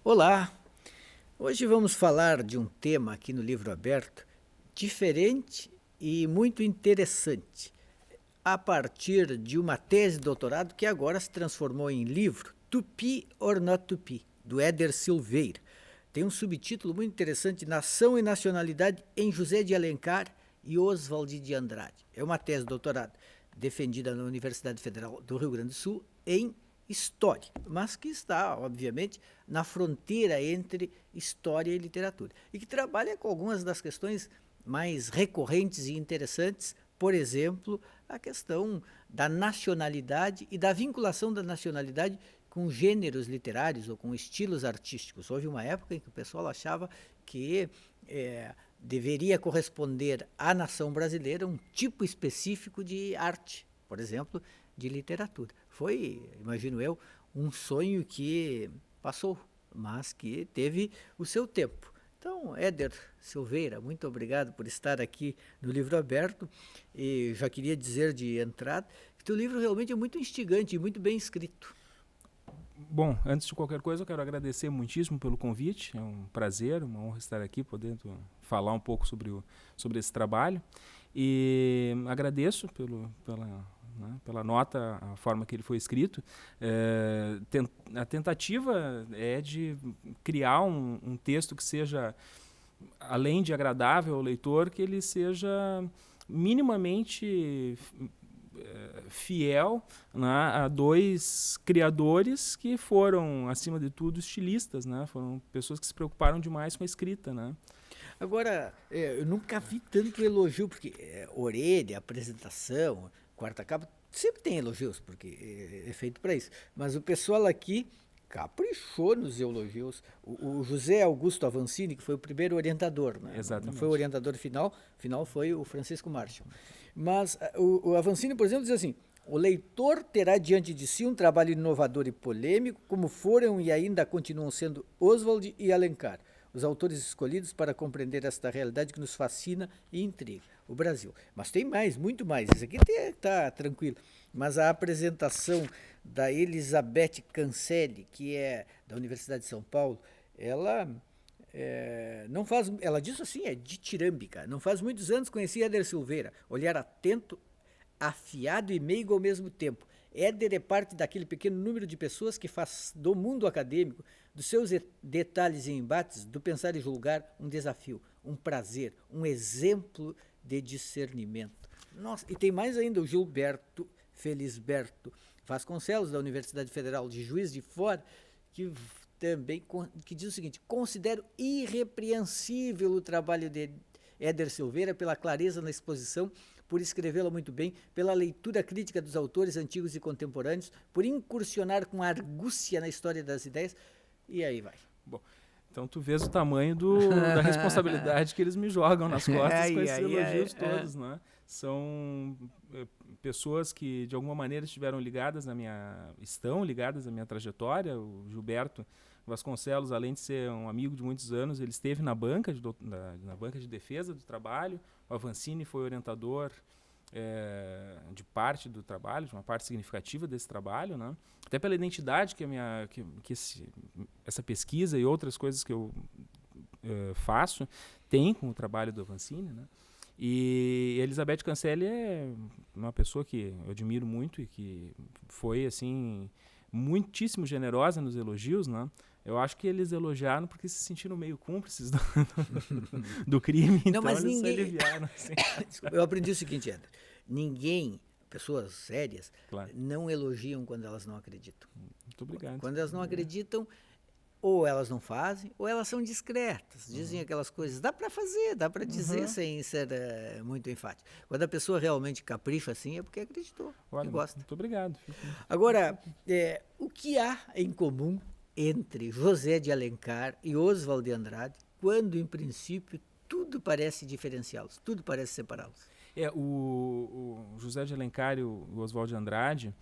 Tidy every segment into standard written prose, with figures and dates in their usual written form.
Olá! Hoje vamos falar de um tema aqui no Livro Aberto diferente e muito interessante, a partir de uma tese de doutorado que agora se transformou em livro, Tupi or Not Tupi, do Éder Silveira. Tem um subtítulo muito interessante, Nação e Nacionalidade em José de Alencar e Oswald de Andrade. É uma tese de doutorado defendida na Universidade Federal do Rio Grande do Sul em História, mas que está, obviamente, na fronteira entre história e literatura, e que trabalha com algumas das questões mais recorrentes e interessantes, por exemplo, a questão da nacionalidade e da vinculação da nacionalidade com gêneros literários ou com estilos artísticos. Houve uma época em que o pessoal achava que deveria corresponder à nação brasileira um tipo específico de arte, por exemplo, de literatura. Foi, imagino eu, um sonho que passou, mas que teve o seu tempo. Então, Éder Silveira, muito obrigado por estar aqui no Livro Aberto. E já queria dizer de entrada que o livro realmente é muito instigante e muito bem escrito. Bom, antes de qualquer coisa, eu quero agradecer muitíssimo pelo convite. É um prazer, uma honra estar aqui, podendo falar um pouco sobre esse trabalho. E agradeço pela nota, a forma que ele foi escrito. A tentativa é de criar um texto que seja, além de agradável ao leitor, que ele seja minimamente fiel, né, a dois criadores que foram, acima de tudo, estilistas, né? Foram pessoas que se preocuparam demais com a escrita, né? Agora, eu nunca vi tanto elogio, porque orelha, apresentação, quarta capa, sempre tem elogios, porque é feito para isso. Mas o pessoal aqui caprichou nos elogios. O José Augusto Avancini, que foi o primeiro orientador, né? Não foi o orientador final foi o Francisco Marshall. Mas o Avancini, por exemplo, diz assim: o leitor terá diante de si um trabalho inovador e polêmico, como foram e ainda continuam sendo Oswald e Alencar, os autores escolhidos para compreender esta realidade que nos fascina e intriga, o Brasil. Mas tem mais, muito mais. Isso aqui está tranquilo. Mas a apresentação da Elizabeth Cancelli, que é da Universidade de São Paulo, ela não faz, ela diz assim, é ditirâmbica. Não faz muitos anos conheci Éder Silveira, olhar atento, afiado e meigo ao mesmo tempo. Éder é parte daquele pequeno número de pessoas que faz do mundo acadêmico, dos seus detalhes e embates, do pensar e julgar, um desafio, um prazer, um exemplo de discernimento. Nossa, e tem mais ainda o Gilberto Felisberto Vasconcelos, da Universidade Federal de Juiz de Fora, que também que diz o seguinte: considero irrepreensível o trabalho de Éder Silveira pela clareza na exposição, por escrevê-la muito bem, pela leitura crítica dos autores antigos e contemporâneos, por incursionar com argúcia na história das ideias, e aí vai. Bom, então tu vês o tamanho da responsabilidade que eles me jogam nas costas com esses elogios todos, né? São pessoas que de alguma maneira estão ligadas à minha trajetória. O Gilberto Vasconcelos, além de ser um amigo de muitos anos, ele esteve na banca de defesa do trabalho. O Avancini foi orientador de parte do trabalho, de uma parte significativa desse trabalho, né? Até pela identidade que essa pesquisa e outras coisas que eu faço tem com o trabalho do Avancini, né? E Elizabeth Cancelli é uma pessoa que eu admiro muito e que foi, assim, muitíssimo generosa nos elogios, né? Eu acho que eles elogiaram porque se sentiram meio cúmplices do crime, não, então eles se aliviaram. Assim. Eu aprendi o seguinte, Éder: ninguém, pessoas sérias, claro, não elogiam quando elas não acreditam. Muito obrigado. Quando elas não acreditam, ou elas não fazem, ou elas são discretas, dizem aquelas coisas. Dá para fazer, dá para dizer sem ser muito enfático. Quando a pessoa realmente capricha assim, é porque acreditou. Olha, gosta. Muito obrigado. Agora, o que há em comum entre José de Alencar e Oswald de Andrade, quando, em princípio, tudo parece diferenciá-los, tudo parece separá-los? O José de Alencar e o Oswald de Andrade...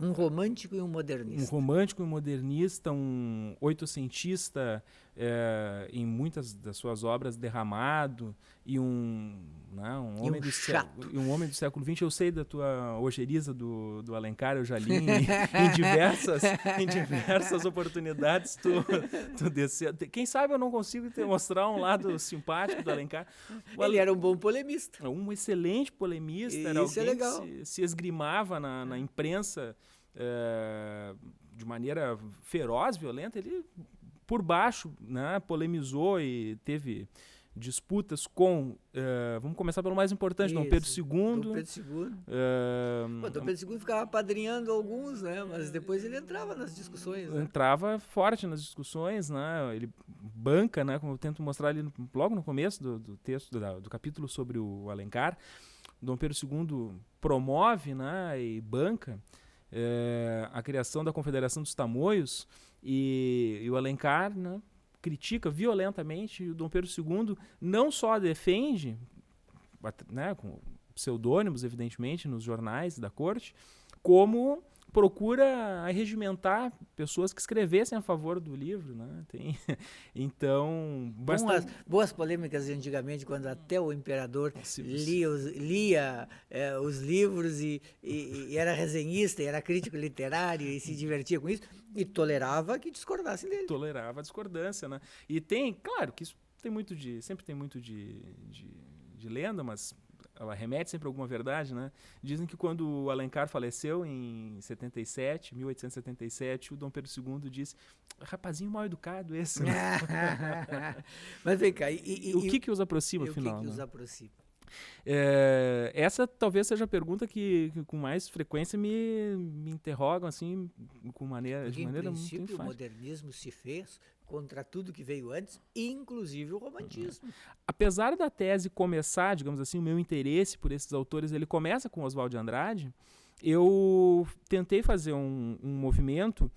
um romântico e um modernista. Um romântico e um modernista, um oitocentista em muitas das suas obras derramado e um homem do século XX. Eu sei da tua ojeriza do Alencar, eu já li em diversas oportunidades. Tu desceu. Quem sabe eu não consigo te mostrar um lado simpático do Alencar. Ele era um bom polemista. Um excelente polemista. Isso era alguém é legal. que se esgrimava na imprensa de maneira feroz, violenta. Ele, por baixo, né, polemizou e teve disputas com... vamos começar pelo mais importante, Dom Pedro II. Dom Pedro II. Dom Pedro II ficava apadrinhando alguns, né, mas depois ele entrava nas discussões. Né? Entrava forte nas discussões, né, ele banca, né, como eu tento mostrar ali logo no começo do texto, do capítulo sobre o Alencar. Dom Pedro II promove, né, e banca a criação da Confederação dos Tamoios, e o Alencar, né, critica violentamente. E o Dom Pedro II não só defende, né, com pseudônimos, evidentemente, nos jornais da corte, como procura arregimentar pessoas que escrevessem a favor do livro, né? Então... Boas polêmicas de antigamente, quando até o imperador lia os livros e era resenhista, era crítico literário e se divertia com isso, e tolerava que discordassem dele. Tolerava a discordância, né? E tem, claro, que isso sempre tem muito de lenda, mas ela remete sempre a alguma verdade, né? Dizem que quando o Alencar faleceu em 1877, o Dom Pedro II disse: rapazinho mal educado esse, né? Mas vem cá, o que os aproxima, afinal? O que os aproxima? Essa talvez seja a pergunta que com mais frequência me interrogam, assim, de maneira muito enfática. O modernismo se fez contra tudo que veio antes, inclusive o romantismo. Apesar da tese começar, digamos assim, o meu interesse por esses autores, ele começa com Oswald de Andrade, eu tentei fazer um movimento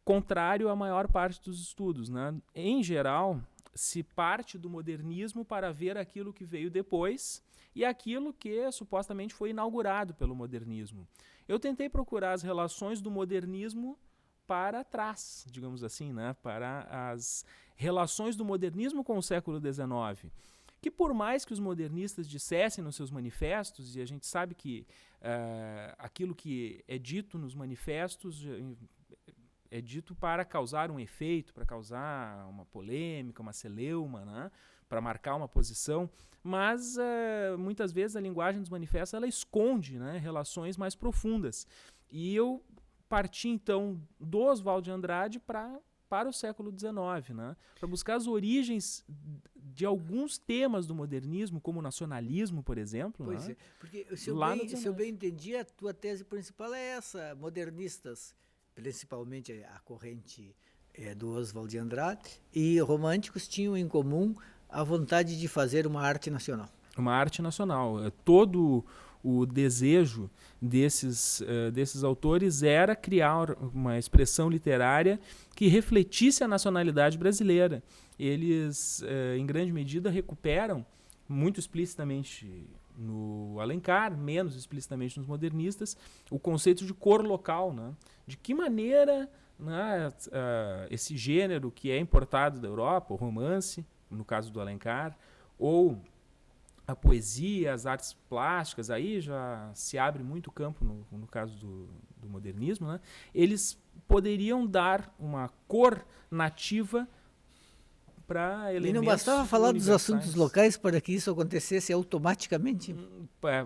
contrário à maior parte dos estudos, né? Em geral, se parte do modernismo para ver aquilo que veio depois e aquilo que supostamente foi inaugurado pelo modernismo. Eu tentei procurar as relações do modernismo para trás, digamos assim, né? Para as relações do modernismo com o século XIX. Que por mais que os modernistas dissessem nos seus manifestos, e a gente sabe que aquilo que é dito nos manifestos é dito para causar um efeito, para causar uma polêmica, uma celeuma, né? Para marcar uma posição, mas muitas vezes a linguagem dos manifestos ela esconde, né, relações mais profundas. E eu parti então do Oswald de Andrade para o século XIX, né? Para buscar as origens de alguns temas do modernismo, como o nacionalismo, por exemplo. Pois né? Porque se eu bem entendi, a tua tese principal é essa: modernistas, principalmente a corrente do Oswald de Andrade, e românticos tinham em comum a vontade de fazer uma arte nacional. Uma arte nacional. Todo o desejo desses autores era criar uma expressão literária que refletisse a nacionalidade brasileira. Eles, em grande medida, recuperam, muito explicitamente no Alencar, menos explicitamente nos modernistas, o conceito de cor local, né? De que maneira, né, esse gênero que é importado da Europa, o romance, no caso do Alencar, ou a poesia, as artes plásticas, aí já se abre muito campo no caso do modernismo, né? Eles poderiam dar uma cor nativa para elementos. E não bastava falar dos assuntos locais para que isso acontecesse automaticamente?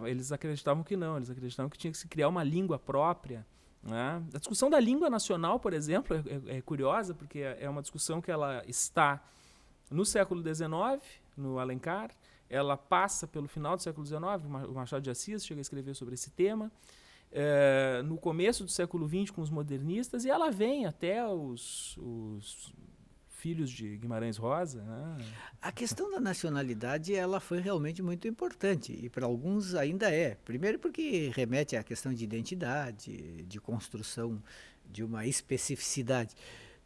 Eles acreditavam que não, eles acreditavam que tinha que se criar uma língua própria. Né? A discussão da língua nacional, por exemplo, é curiosa, porque é uma discussão que ela está no século XIX, no Alencar, ela passa pelo final do século XIX, o Machado de Assis chega a escrever sobre esse tema, no começo do século XX com os modernistas, e ela vem até os filhos de Guimarães Rosa. Né? A questão da nacionalidade ela foi realmente muito importante, e para alguns ainda é. Primeiro porque remete à questão de identidade, de construção de uma especificidade.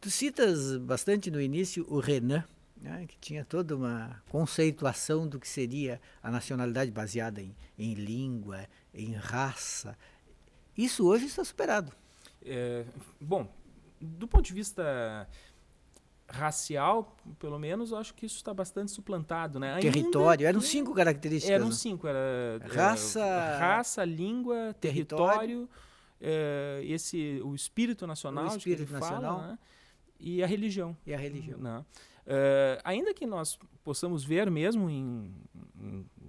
Tu citas bastante no início o Renan, né, que tinha toda uma conceituação do que seria a nacionalidade baseada em língua, em raça. Isso hoje está superado. Bom, do ponto de vista racial, pelo menos, eu acho que isso está bastante suplantado, né? Território, eram 5 características. Eram 5, era raça, língua, território, o espírito nacional, que ele fala, né? E a religião. Né? Ainda que nós possamos ver mesmo em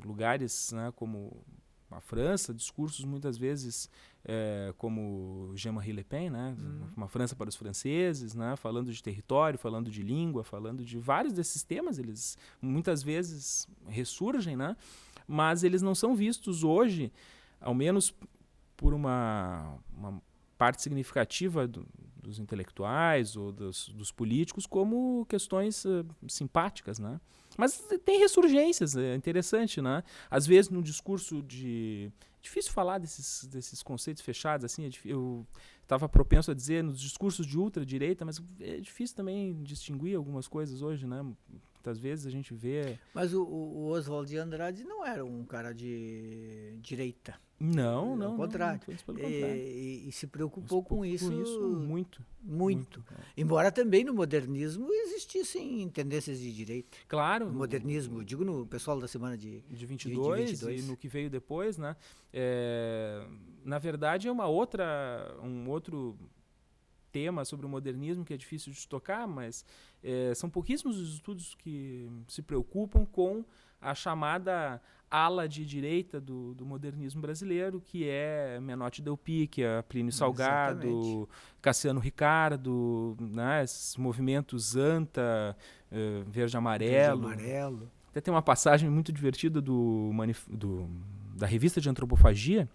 lugares, né, como a França, discursos muitas vezes como Jean-Marie Le Pen, né, uma França para os franceses, né, falando de território, falando de língua, falando de vários desses temas, eles muitas vezes ressurgem, né, mas eles não são vistos hoje, ao menos por uma parte significativa dos intelectuais ou dos políticos, como questões simpáticas, né? Mas tem ressurgências, é interessante, né? Às vezes no discurso difícil falar desses conceitos fechados, assim, eu estava propenso a dizer nos discursos de ultradireita, mas é difícil também distinguir algumas coisas hoje, né? Muitas vezes a gente vê... Mas o Oswald de Andrade não era um cara de direita. Não. Ao contrário. E se preocupou com isso muito. Embora também no modernismo existissem tendências de direita. Claro. No modernismo, digo no pessoal da semana de 22 e no que veio depois, né? Na verdade, é um outro tema sobre o modernismo que é difícil de tocar, mas são pouquíssimos os estudos que se preocupam com a chamada ala de direita do modernismo brasileiro, que é Menotti Del Picchia, Plínio Salgado, exatamente. Cassiano Ricardo, né, esses movimentos Anta, Verde Amarelo. Até tem uma passagem muito divertida da revista de Antropofagia.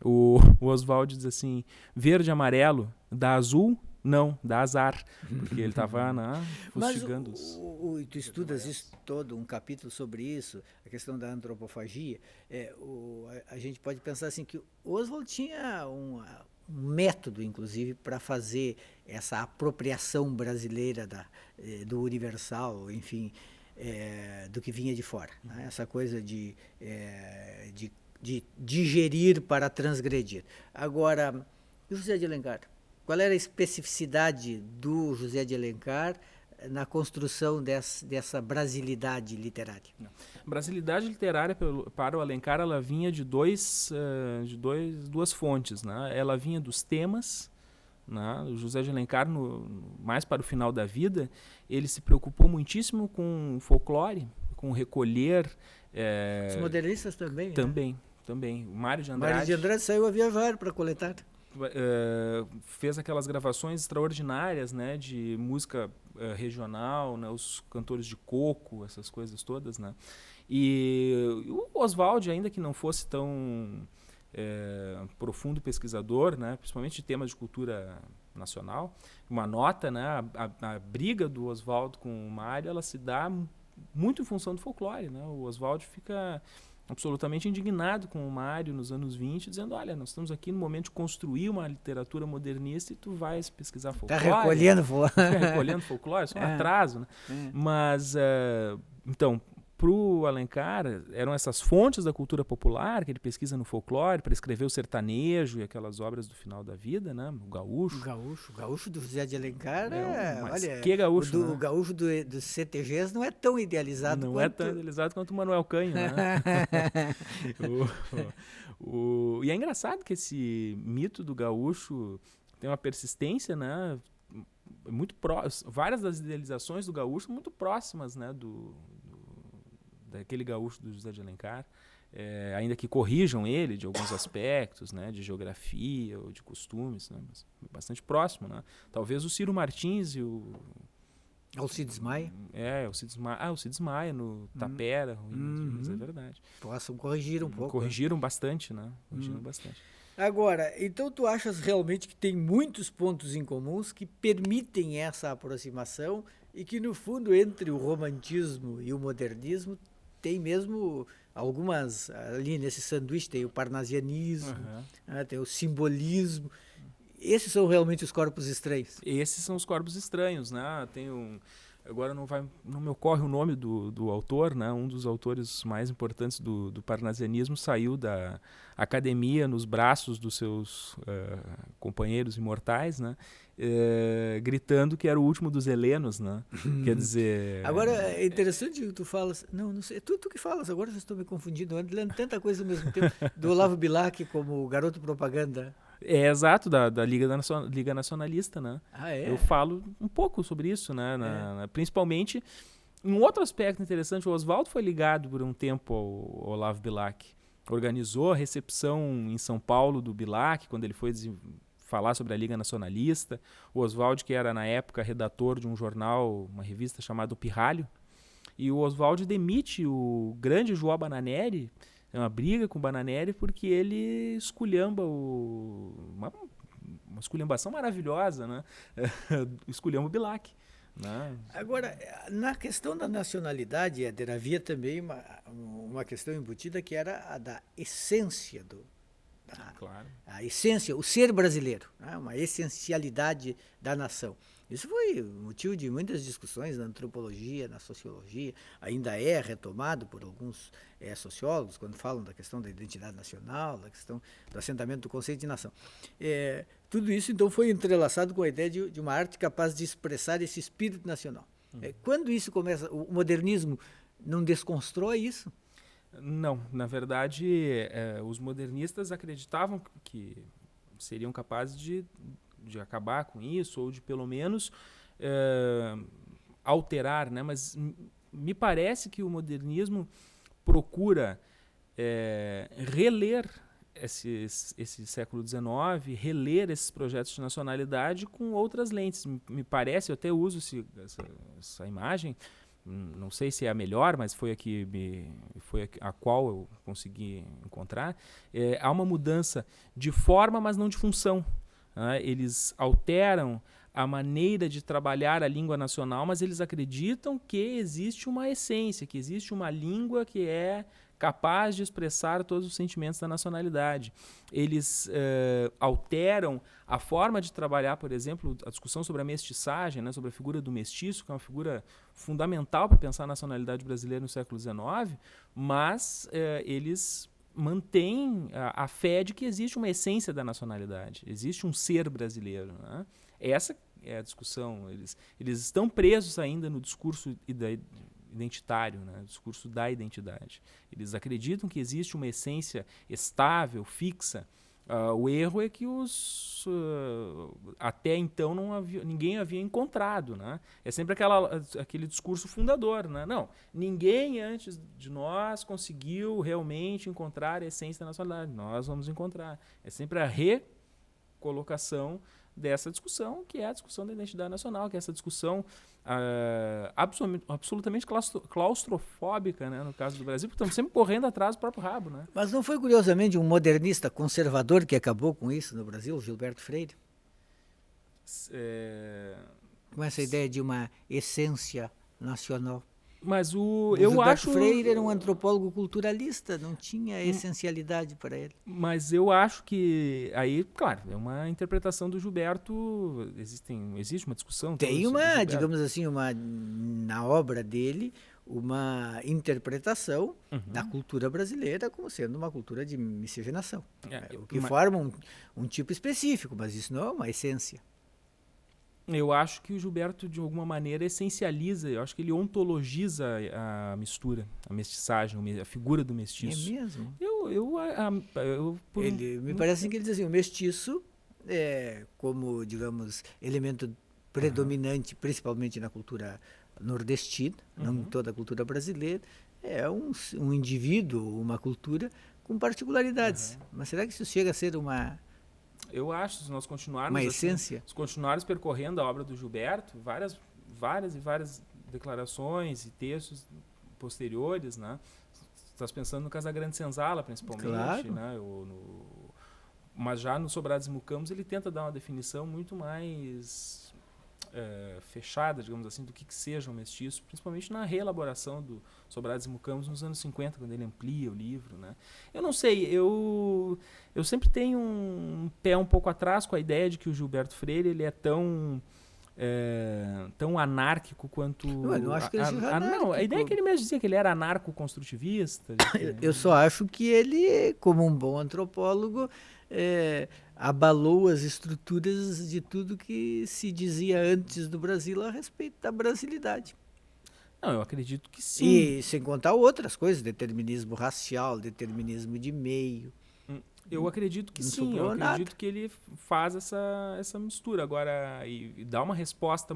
O Oswald diz assim: verde amarelo, dá azul? Não, dá azar. Porque ele estava fustigando os... Mas tu estudas isso todo, um capítulo sobre isso, a questão da antropofagia. A gente pode pensar assim que o Oswald tinha um método, inclusive, para fazer essa apropriação brasileira do universal, enfim, do que vinha de fora. Né? Essa coisa de digerir para transgredir. Agora, e José de Alencar? Qual era a especificidade do José de Alencar na construção dessa brasilidade literária? Brasilidade literária para o Alencar, ela vinha de duas fontes, né? Ela vinha dos temas, né? O José de Alencar, mais para o final da vida, ele se preocupou muitíssimo com o folclore, com recolher... Os modernistas também? Também. O Mário de Andrade saiu a viajar para coletar. Fez aquelas gravações extraordinárias, né, de música regional, né, os cantores de coco, essas coisas todas, né? E o Oswald, ainda que não fosse tão profundo pesquisador, né, principalmente de temas de cultura nacional, uma nota, né, a briga do Oswald com o Mário, ela se dá muito em função do folclore, né? O Oswald fica absolutamente indignado com o Mário nos anos 20, dizendo: olha, nós estamos aqui no momento de construir uma literatura modernista e tu vais pesquisar folclore. Está recolhendo folclore, isso é um atraso, né? Mas, então, para o Alencar, eram essas fontes da cultura popular que ele pesquisa no folclore para escrever o sertanejo e aquelas obras do final da vida, né? O gaúcho. O gaúcho do José de Alencar olha, que gaúcho, o gaúcho dos CTGs não é tão idealizado quanto o Manuel Canho, né? E é engraçado que esse mito do gaúcho tem uma persistência, né? Várias das idealizações do gaúcho muito próximas, né? Daquele gaúcho do José de Alencar, ainda que corrijam ele de alguns aspectos, né, de geografia ou de costumes, né, mas bastante próximo, né? Talvez o Ciro Martins e o Alcides Maia. O Cides Maia no Tapera, mas é verdade. Possam corrigir um pouco. Corrigiram bastante, né? Bastante. Agora, então tu achas realmente que tem muitos pontos em comuns que permitem essa aproximação e que, no fundo, entre o romantismo e o modernismo, tem mesmo algumas, ali nesse sanduíche, tem o parnasianismo, tem o simbolismo. Esses são realmente os corpos estranhos. Esses são os corpos estranhos, né? Tem agora não me ocorre o nome do autor, né? Um dos autores mais importantes do parnasianismo saiu da academia nos braços dos seus companheiros imortais, né? Gritando que era o último dos helenos, né? Quer dizer... Agora, é interessante que tu falas... Não sei, é tu que falas, agora vocês estão me confundindo, eu ando lendo tanta coisa ao mesmo tempo, do Olavo Bilac como garoto propaganda. É exato, da Liga Nacionalista, né? Ah, é? Eu falo um pouco sobre isso, né? Principalmente, um outro aspecto interessante, o Oswaldo foi ligado por um tempo ao Olavo Bilac. Organizou a recepção em São Paulo do Bilac, quando ele foi falar sobre a Liga Nacionalista. O Oswaldo, que era na época redator de um jornal, uma revista chamada O Pirralho, e o Oswaldo demite o grande João Bananeri, uma briga com o Bananeri, porque ele esculhamba uma esculhambação maravilhosa, né? Esculhamba o Bilac. Né? Agora, na questão da nacionalidade, Éder, havia também uma questão embutida que era a da essência claro. A essência, o ser brasileiro, né? Uma essencialidade da nação. Isso foi motivo de muitas discussões na antropologia, na sociologia, ainda é retomado por alguns sociólogos quando falam da questão da identidade nacional, da questão do assentamento do conceito de nação. Tudo isso, então, foi entrelaçado com a ideia de uma arte capaz de expressar esse espírito nacional. Quando isso começa, o modernismo não desconstrói isso? Não, na verdade, os modernistas acreditavam que seriam capazes de acabar com isso, ou de pelo menos alterar, né? Mas me parece que o modernismo procura reler esse século XIX, reler esses projetos de nacionalidade com outras lentes. Me parece, eu até uso essa imagem, não sei se é a melhor, mas foi a qual eu consegui encontrar. Há uma mudança de forma, mas não de função. Né? Eles alteram a maneira de trabalhar a língua nacional, mas eles acreditam que existe uma essência, que existe uma língua que é capaz de expressar todos os sentimentos da nacionalidade. Eles alteram a forma de trabalhar, por exemplo, a discussão sobre a mestiçagem, né, sobre a figura do mestiço, que é uma figura fundamental para pensar a nacionalidade brasileira no século XIX, mas eles mantêm a fé de que existe uma essência da nacionalidade, existe um ser brasileiro. Né? Essa é a discussão. Eles estão presos ainda no discurso identitário, né? Discurso da identidade. Eles acreditam que existe uma essência estável, fixa. O erro é que até então ninguém havia encontrado. Né? É sempre aquele discurso fundador. Né? Não, ninguém antes de nós conseguiu realmente encontrar a essência da nacionalidade. Nós vamos encontrar. É sempre a recolocação dessa discussão, que é a discussão da identidade nacional, que é essa discussão absolutamente claustrofóbica, né, no caso do Brasil, porque estamos sempre correndo atrás do próprio rabo. Né? Mas não foi, curiosamente, um modernista conservador que acabou com isso no Brasil, Gilberto Freire? Com essa ideia de uma essência nacional. Mas Gilberto Freire era um antropólogo culturalista, não tinha essencialidade para ele. Mas eu acho que aí, claro, é uma interpretação do Gilberto, existe uma discussão. Tem digamos assim, na obra dele, uma interpretação da cultura brasileira como sendo uma cultura de miscigenação, o que forma um tipo específico, mas isso não é uma essência. Eu acho que o Gilberto, de alguma maneira, essencializa, eu acho que ele ontologiza a mistura, a mestiçagem, a figura do mestiço. É mesmo? Me parece que ele diz assim, o mestiço, como, digamos, elemento predominante, principalmente na cultura nordestina, não em toda a cultura brasileira, é um indivíduo, uma cultura com particularidades. Mas será que isso chega a ser uma... Eu acho, se nós continuarmos uma essência, se continuarmos percorrendo a obra do Gilberto, várias declarações e textos posteriores, né? Estás pensando no Casagrande Senzala, principalmente, claro. Né? Mas já no Sobrados e Mucambos ele tenta dar uma definição muito mais fechada, digamos assim, do que seja um mestiço, principalmente na reelaboração do Sobrados e Mucambos nos anos 50, quando ele amplia o livro. Né? Eu não sei, eu sempre tenho um pé um pouco atrás com a ideia de que o Gilberto Freire ele é tão tão anárquico quanto... Eu não acho que ele seja anárquico. Não, a ideia é que ele mesmo dizia que ele era anarco-construtivista. Eu só acho que ele, como um bom antropólogo, abalou as estruturas de tudo que se dizia antes do Brasil a respeito da brasilidade. Não, eu acredito que sim. E sem contar outras coisas, determinismo racial, determinismo de meio. Eu acredito que sim, eu acredito que ele faz essa mistura. Agora, e dá uma resposta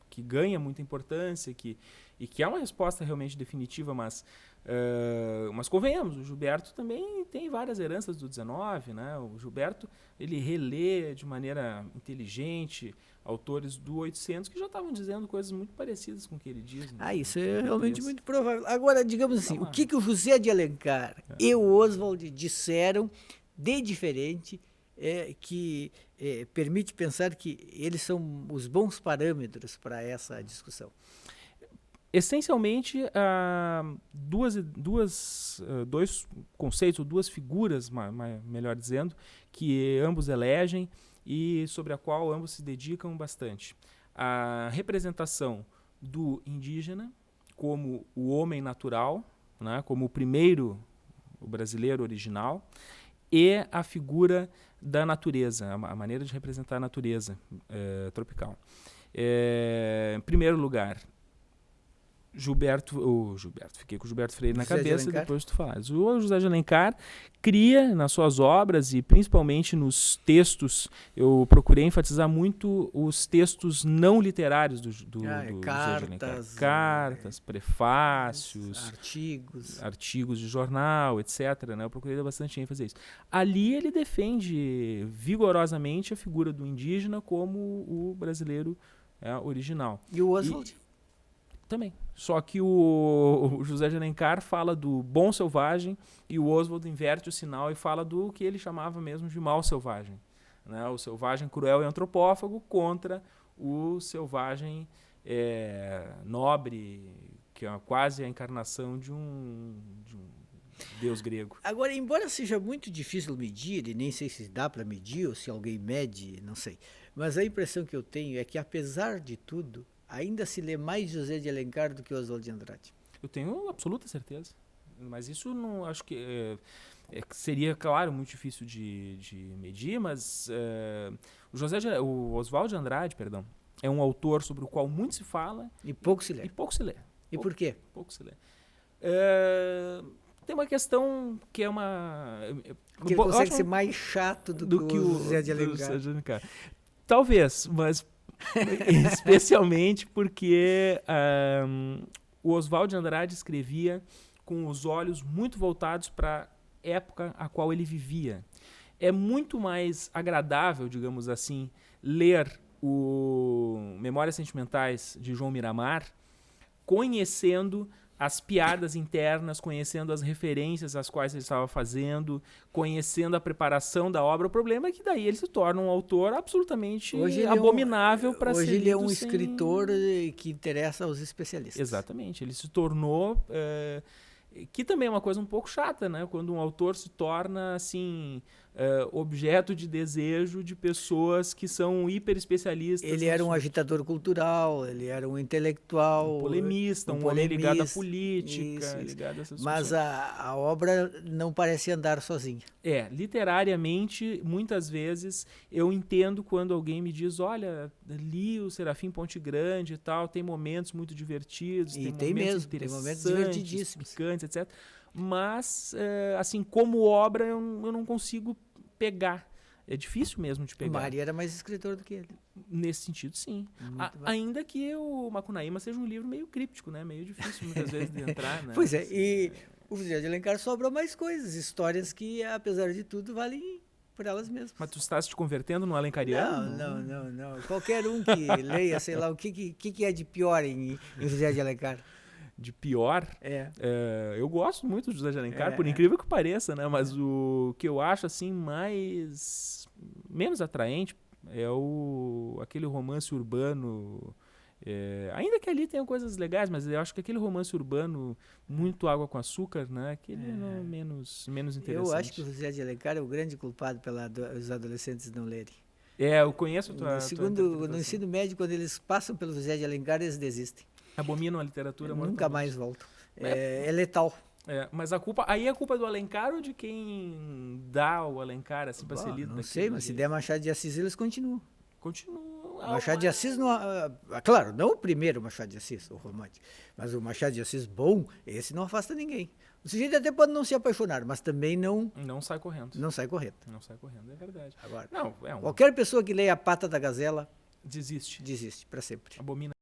que ganha muita importância, e que é uma resposta realmente definitiva, mas convenhamos, o Gilberto também tem várias heranças do 19, né? O Gilberto, ele relê de maneira inteligente autores do 800 que já estavam dizendo coisas muito parecidas com o que ele diz. Né? Isso é realmente muito provável. Agora, digamos assim, o que o José de Alencar e o Oswald disseram de diferente que permite pensar que eles são os bons parâmetros para essa discussão? Essencialmente, dois conceitos, ou duas figuras, melhor dizendo, que ambos elegem e sobre a qual ambos se dedicam bastante. A representação do indígena como o homem natural, né, como o brasileiro original, e a figura da natureza, a maneira de representar a natureza tropical. Em primeiro lugar, fiquei com o Gilberto Freire na cabeça depois de tu falares. O José de Alencar cria nas suas obras, e principalmente nos textos, eu procurei enfatizar muito os textos não literários do José de Alencar. Cartas, prefácios, artigos de jornal, etc. Né? Eu procurei dar bastante ênfase a isso. Ali ele defende vigorosamente a figura do indígena como o brasileiro original. E o Oswald? Também. Só que o José de Alencar fala do bom selvagem e o Oswald inverte o sinal e fala do que ele chamava mesmo de mal selvagem. Né? O selvagem cruel e antropófago contra o selvagem nobre, que é quase a encarnação de um deus grego. Agora, embora seja muito difícil medir, e nem sei se dá para medir ou se alguém mede, não sei, mas a impressão que eu tenho é que, apesar de tudo, ainda se lê mais José de Alencar do que Oswald de Andrade. Eu tenho absoluta certeza. Mas isso não acho que seria, claro, muito difícil de medir, mas o Oswald de Andrade, é um autor sobre o qual muito se fala e pouco se lê. E por quê? Pouco se lê. Tem uma questão que é uma... Que ele consegue ser mais chato do que o José de Alencar. Talvez, mas... especialmente porque o Oswald de Andrade escrevia com os olhos muito voltados para a época a qual ele vivia. É muito mais agradável, digamos assim, ler o Memórias Sentimentais de João Miramar conhecendo as piadas internas, conhecendo as referências às quais ele estava fazendo, conhecendo a preparação da obra. O problema é que daí ele se torna um autor absolutamente abominável para ser lido. Hoje ele é um escritor que interessa aos especialistas. Exatamente. Ele se tornou... que também é uma coisa um pouco chata, né? Quando um autor se torna, assim... objeto de desejo de pessoas que são hiper especialistas. Ele era um agitador cultural, ele era um intelectual, um polemista, um homem ligado à política, ligado a essas mas a obra não parece andar sozinha. Literariamente, muitas vezes eu entendo quando alguém me diz, olha, li o Serafim Ponte Grande e tal, tem momentos muito divertidos, tem momentos divertidíssimos, picantes, etc. Mas, assim, como obra, eu não consigo pegar. É difícil mesmo de pegar. O Mari era mais escritor do que ele. Nesse sentido, sim. Ainda que o Macunaíma seja um livro meio críptico, né? Meio difícil, muitas vezes, de entrar. Né? Pois é, e o José de Alencar sobrou mais coisas, histórias que, apesar de tudo, valem por elas mesmas. Mas tu estás te convertendo no alencariano? Não. Qualquer um que leia, sei lá, o que é de pior em José de Alencar. De pior, eu gosto muito do José de Alencar, por incrível que pareça, né? Mas o que eu acho assim menos atraente é aquele romance urbano, ainda que ali tenha coisas legais, mas eu acho que aquele romance urbano muito água com açúcar, né? Aquele é menos interessante. Eu acho que o José de Alencar é o grande culpado pelos adolescentes não lerem. Eu conheço No ensino médio, quando eles passam pelo Zé de Alencar, eles desistem. Abominam a literatura. Nunca mais voltam. É letal. Mas a culpa é do Alencar ou de quem dá o Alencar assim para ser lido? Não sei, mas se der Machado de Assis, eles continuam. Continua. Machado de Assis, claro, não o primeiro Machado de Assis, o romântico, mas o Machado de Assis bom, esse não afasta ninguém. O sujeito até pode não se apaixonar, mas também não sai correndo. Não sai correndo. Não sai correndo, é verdade. Agora, não, qualquer pessoa que leia A Pata da Gazela desiste para sempre. Abomina